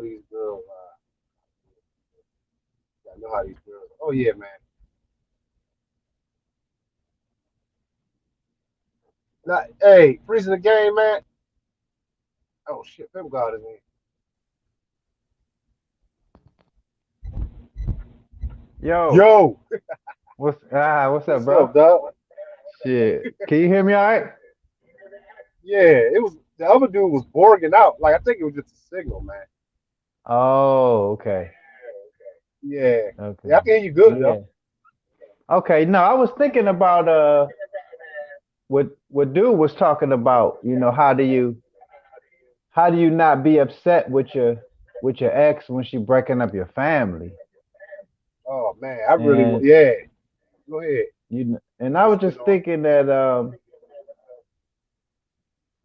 these girls. I know how these girls. Oh yeah, man. Not, hey, freezing the game, man. Oh shit, Pimp God is in. Yo, Yo, what's up, what's bro? up, dog? Shit. Can you hear me all right? Yeah, it was the other dude was borging out. Like I think it was just a signal, man. Oh, okay. Yeah, Okay. yeah, I can hear you good Yeah. though. Okay. No, I was thinking about what dude was talking about, how do you not be upset with your ex when she breaking up your family? Oh man, I really want. And Yeah, go ahead. and I You was spit just on. thinking that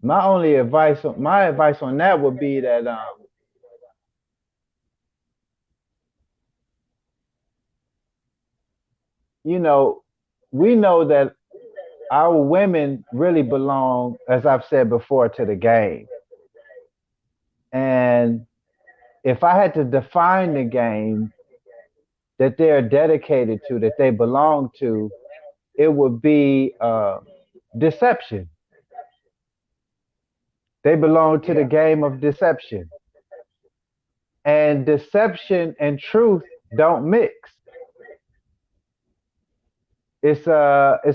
my advice on that would be that you know, we know that our women really belong, as I've said before, to the game. And if I had to define the game that they're dedicated to, that they belong to, it would be deception. They belong to the Yeah, game of deception. And deception and truth don't mix. It's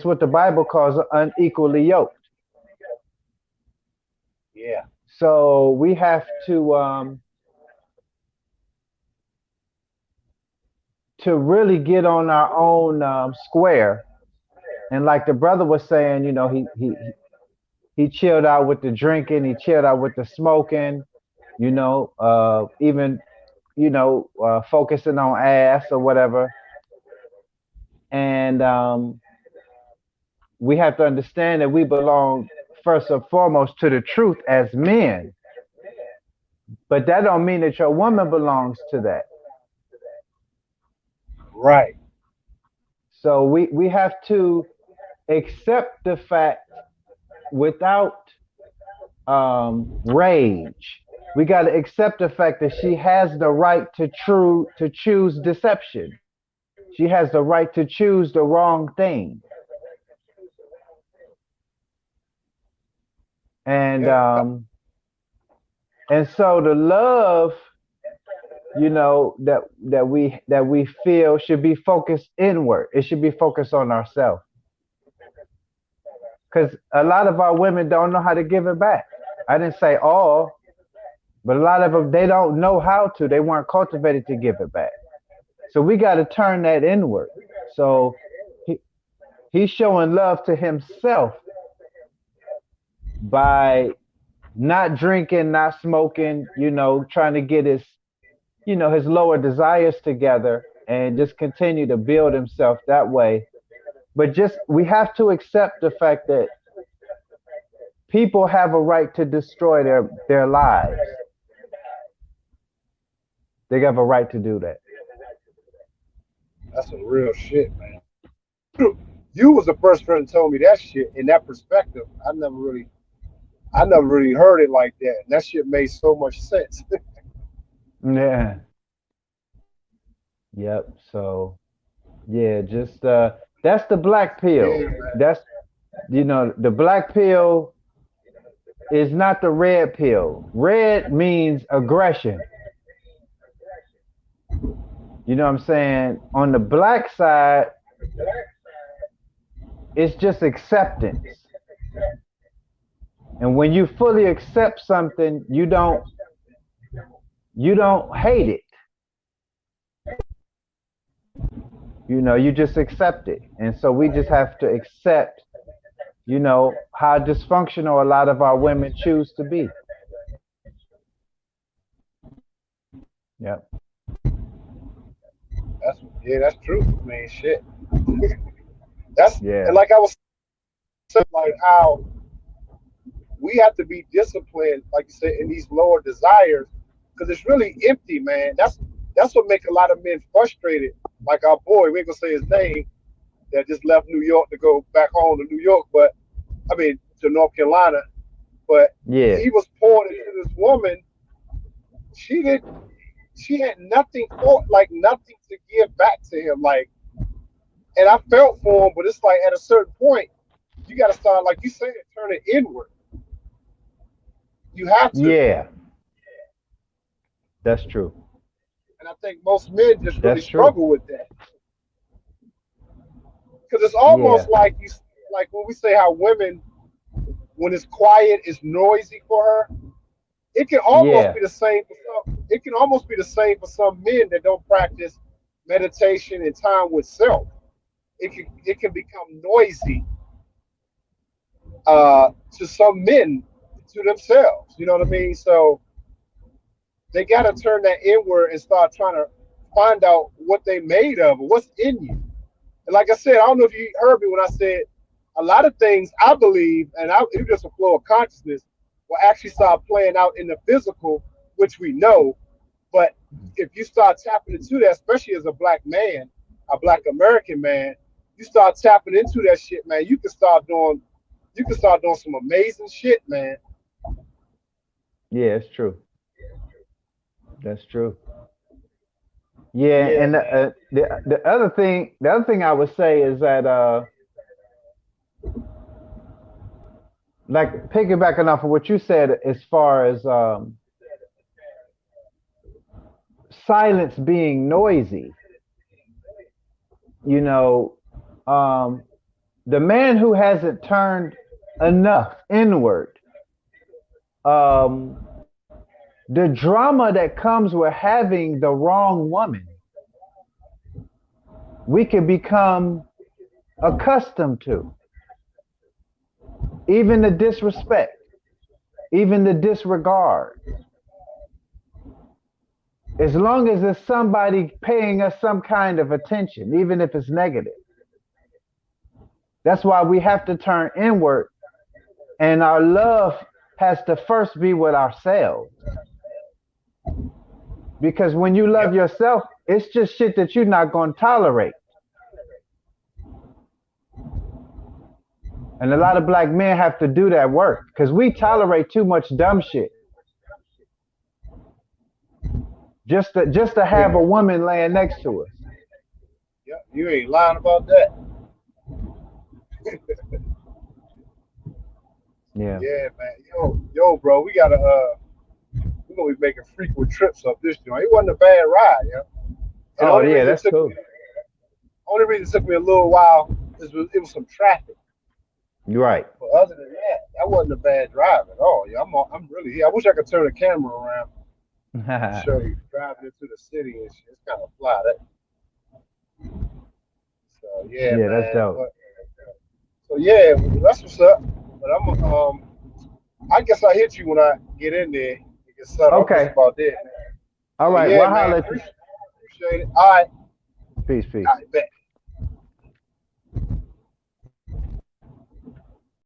what the Bible calls unequally yoked. yeah, So we have to really get on our own square. And like the brother was saying, he chilled out with the drinking, he chilled out with the smoking, even focusing on ass or whatever. And we have to understand that we belong first and foremost to the truth as men. But that don't mean that your woman belongs to that. right. So we have to accept the fact without rage. We got to accept the fact that she has the right to choose deception. She has the right to choose the wrong thing. And Yeah, so the love, that we feel should be focused inward. It should be focused on ourselves. Because a lot of our women don't know how to give it back. I didn't say all, but a lot of them, they don't know how to. They weren't cultivated to give it back. So we got to turn that inward. So he, he's showing love to himself by not drinking, not smoking, trying to get his lower desires together and just continue to build himself that way. But just we have to accept the fact that people have a right to destroy their lives. They have a right to do that. that's some real shit, man. You was the first person to tell me that shit in that perspective. I never really heard it like that. And that shit made so much sense. Yeah. Yep. So yeah, just that's the black pill. Yeah, man. That's the black pill is not the red pill. Red means aggression. You know what I'm saying? On the black side, it's just acceptance. And when you fully accept something, you don't hate it. You just accept it. And so we just have to accept, how dysfunctional a lot of our women choose to be. Yep. That's yeah, that's true. I mean, shit. That's and Yeah. like I was saying, like how we have to be disciplined, like you said, in these lower desires, because it's really empty, man. That's what make a lot of men frustrated. Like our boy, we ain't gonna say his name, that just left New York to go back home to New York, but I mean to North Carolina. But Yeah. he was poured into this woman she did. She had nothing for, like, nothing to give back to him. Like, and I felt for him, but it's like at a certain point, you got to start, like you said, turn it inward. You have to, Yeah, that's true. and I think most men just really That's true. struggle with that because it's Yeah, almost like like when we say how women, when it's quiet, it's noisy for her. It can almost yeah, be the same for some. It can almost be the same for some men that don't practice meditation and time with self. It can become noisy to some men, to themselves. You know what I mean? So they got to turn that inward and start trying to find out what they made of or what's in you. And like I said, I don't know if you heard me when I said a lot of things I believe, and it's just a flow of consciousness, will actually start playing out in the physical, which we know. But if you start tapping into that, especially as a black man, a black American man, you start tapping into that shit, man. You can start doing some amazing shit, man. yeah. It's true. That's true. Yeah, Yeah, and man. the other thing I would say is that like piggybacking off of what you said as far as silence being noisy, you know, um, the man who hasn't turned enough inward, um, the drama that comes with having the wrong woman, we can become accustomed to. Even the disrespect, even the disregard. As long as there's somebody paying us some kind of attention, even if it's negative. That's why we have to turn inward, and our love has to first be with ourselves. Because when you love Yep. yourself, it's just shit that you're not going to tolerate. And a lot of black men have to do that work because we tolerate too much dumb shit just to You have ain't, a woman laying next to us. yep, you ain't lying about that. Yeah. Yeah, man. Yo, bro, we're gonna be making frequent trips up this joint. It wasn't a bad ride, yeah. And the Oh only yeah, reason it that's took me, cool. a little while is it was some traffic. You're right. But other than that, that wasn't a bad drive at all. Yeah, I'm really here. I wish I could turn the camera around and show you driving into the city and shit. It's kind of fly. So yeah, Yeah, that's man. dope. But so yeah, that's what's up. But I guess I hit you when I get in there. You get settled. I'm just Okay. about there, man. All So right. yeah, Well, man. holla at you. Appreciate it. All right. Peace, All peace. right, bet.